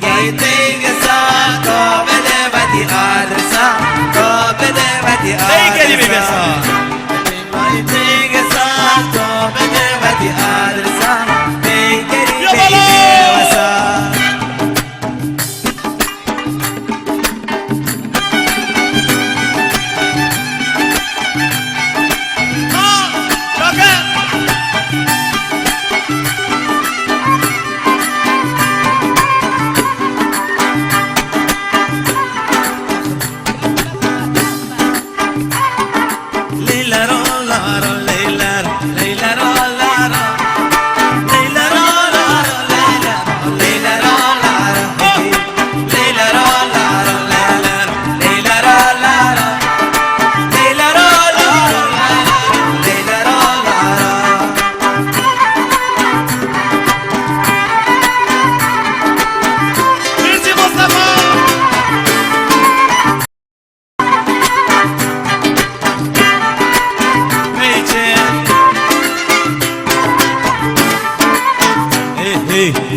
تيجي ساعة قابل بدي أرسا قابل بدي أرسا تيجي ساعة قابل بدي أرسا تيجي وسا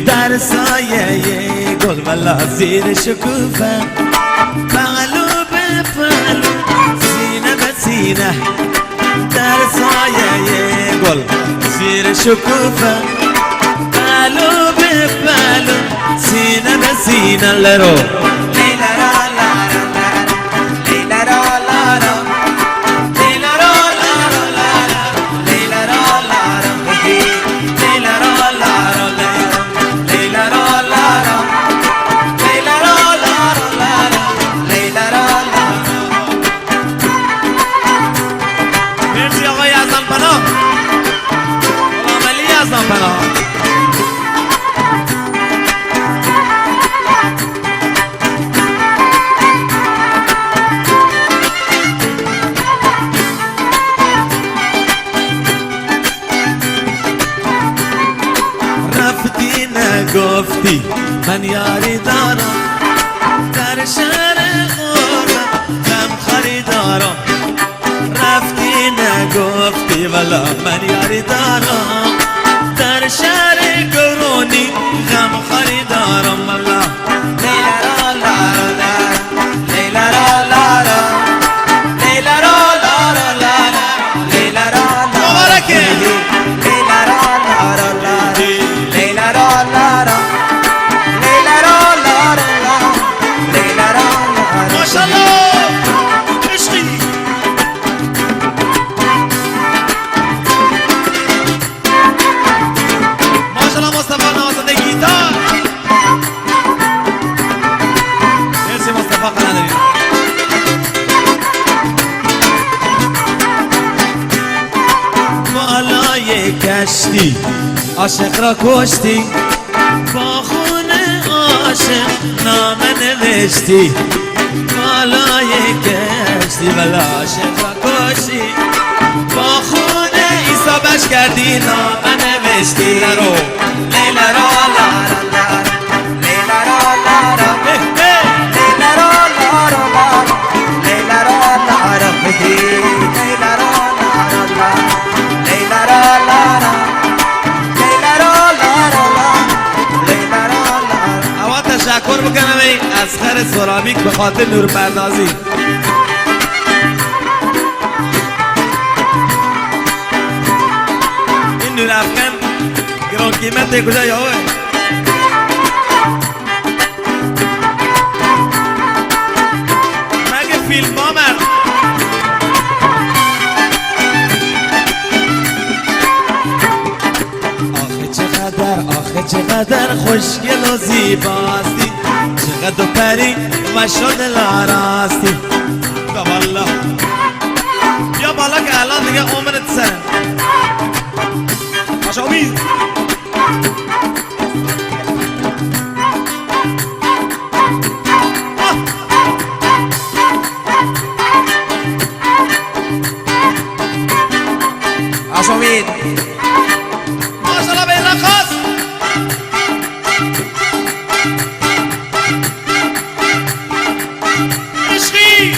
در سایه گل والا زیر شکوفه پهلو به پهلو سینه به سینه در سایه گل زیر شکوفه پهلو به پهلو سینه به سینه لرو رفتی نگفتی من یاری دارم در شهر غربت غم خریدارم رفتی نگفتی والا من یاری دارم در شهر گرونی غم خریدارم والا لیلا را لا را لیلا را لا را لیلا را لا را لیلا را مبارکه لیلا را لا را لیلا را لا را لیلا را لا را لیلا را ماشاءالله عشقی کشتی عاشق را کشتی با خون عاشق نامه نوشتی بالای کشتی ولی عاشق را کشتی با خون عیسی بش کردی نامه نوشتی لرو لیلا را لا را لیلا را لا را لیلا را لا را لیلا را لا را لیلا را لا لیلا را لا تشکر بکنم از خر سرامیک به خاطر نور پردازی این نور افکن گران قیمت کجا یا مگه فیلم ها مرد آخه چقدر خوشگل و زیباستی چقدر پری و شد لاراستی والله بیا بالا که الان دیگه عمرت سره باشه امید باشه امید ماشاءالله به رقص عشقی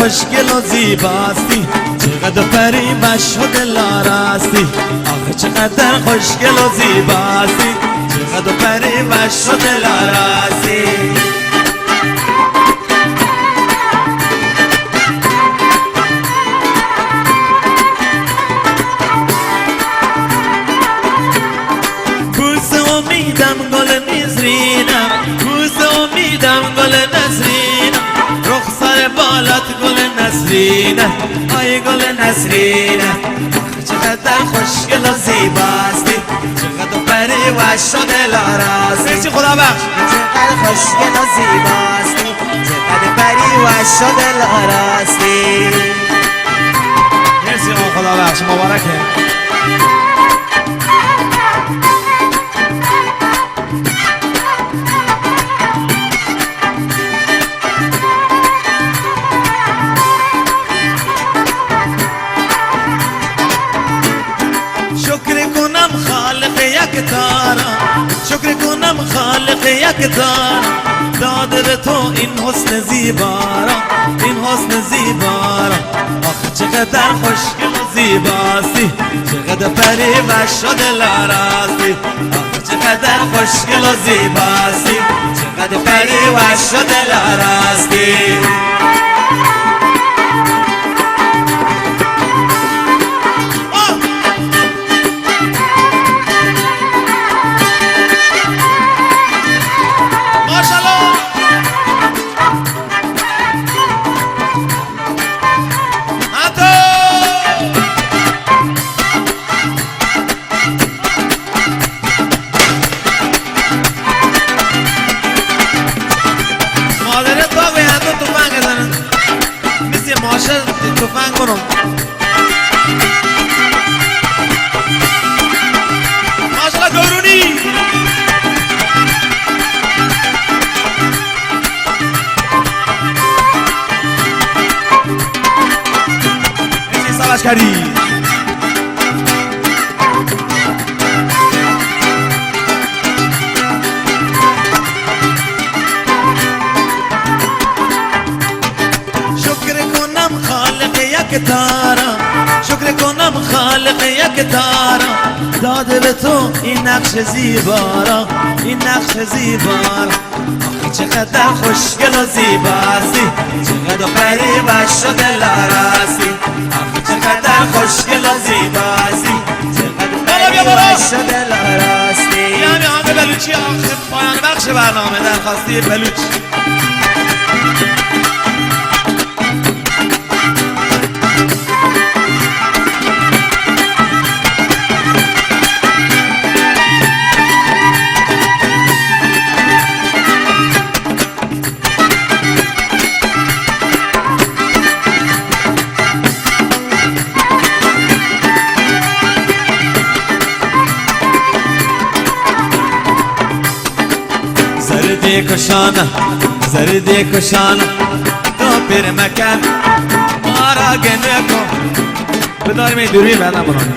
خوشگل و زیباستی، چقدر پری و شده لارستی. آخه چقدر خوشگل و زیباستی، چقدر پری و شده لارستی. امیدم گل نزرینم، کوس امیدم گل نزرینم، رخسار بالات گل نسرینه، آی گل نسرینه. چقدر خوشگل و زیباستی، چقدر پری و شده لارستی. خدا بخش. چقدر خوشگل و زیباستی، چقدر پری و شده لارستی. مرسی آقا، خدا بخش، مبارکه. شکر کنم خالق یک تارا، شکر کنم خالق یک تارا، داده به تو این حسن زیبارا، این حسن زیبارا. آخه چقدر خوشگل و زیباستی، چقدر پری و شده لارستی. آخه چقدر خوشگل و زیباستی، چقدر پری و شده لارستی. تفنگ کنم ماشالله گورونی. این سالش کردی تارا، شکر کنم خالق یک تارا، داده به تو این نقش زیبارا، این نقش زیبارا. آخه چقدر خوشگل و زیباستی، چقدر پری و شده لارستی. آخه چقدر خوشگل و زیباستی، چقدر پری و شده لارستی. این همه آهنگ بلوچی آخر پایان بخش برنامه درخواستی بلوچ. زردی کشانه، زردی کشانه، تو پیر مکن مارا گنه کن. بداریم این دوری بعدم برام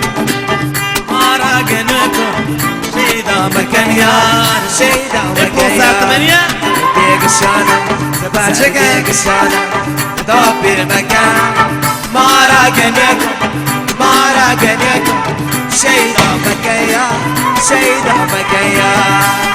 مارا گنه کن، شیدا مکن یار، شیدا مکن پوسات منیا. زردی کشانه، زردی کشانه، تو پیر مکن مارا گنه کن، مارا گنه کن، شیدا مکن یار، شیدا مکن یار.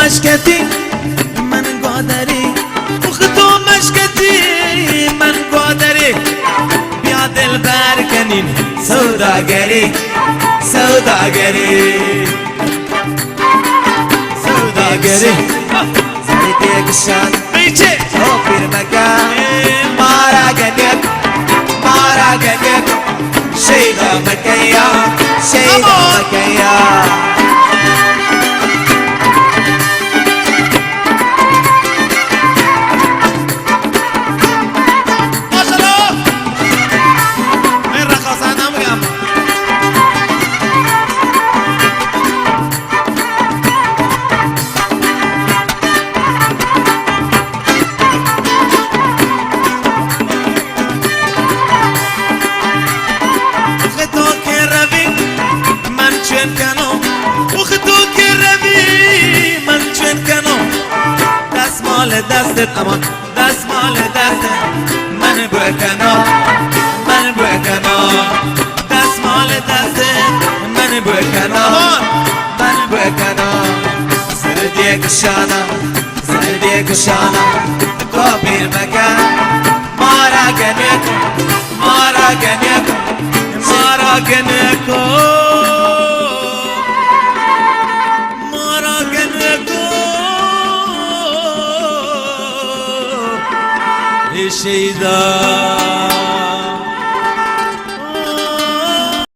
مشکتی من گادری، تو مشکتی من گادری. بیا دل برکنین سوداگری، سوداگری، سوداگری. زردی کشانه بیچه تو پیر مکن مارا گنک، مارا گنک. شیدا مکن یار، شیدا مکن یار. دستت امان دستمال دستت من بکنم من بکنم دستمال دستت من بکنم من بکنم زردی کشانم زردی کشانم کابیر مکن مارا گنکم مارا گنکم مارا گنکو مارا گنکو ای شیدا